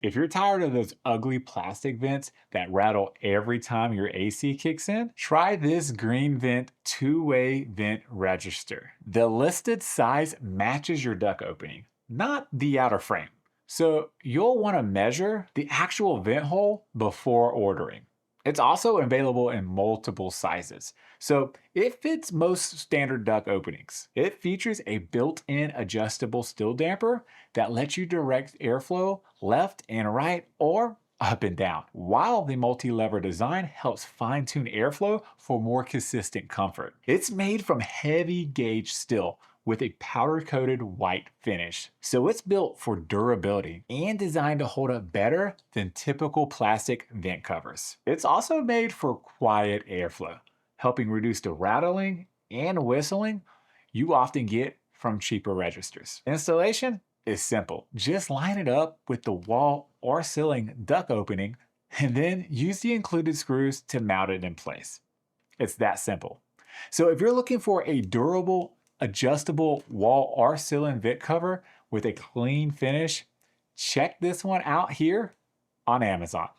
If you're tired of those ugly plastic vents that rattle every time your AC kicks in, try this green vent two-way vent register. The listed size matches your duct opening, not the outer frame. So you'll want to measure the actual vent hole before ordering. It's also available in multiple sizes, so it fits most standard duct openings. It features a built-in adjustable still damper that lets you direct airflow left and right or up and down, while the multi-lever design helps fine-tune airflow for more consistent comfort. It's made from heavy gauge steel with a powder-coated white finish, so it's built for durability and designed to hold up better than typical plastic vent covers. It's also made for quiet airflow, helping reduce the rattling and whistling you often get from cheaper registers. Installation is simple. Just line it up with the wall or ceiling duct opening and then use the included screws to mount it in place. It's that simple. So if you're looking for a durable, adjustable wall or ceiling vent cover with a clean finish, check this one out here on Amazon.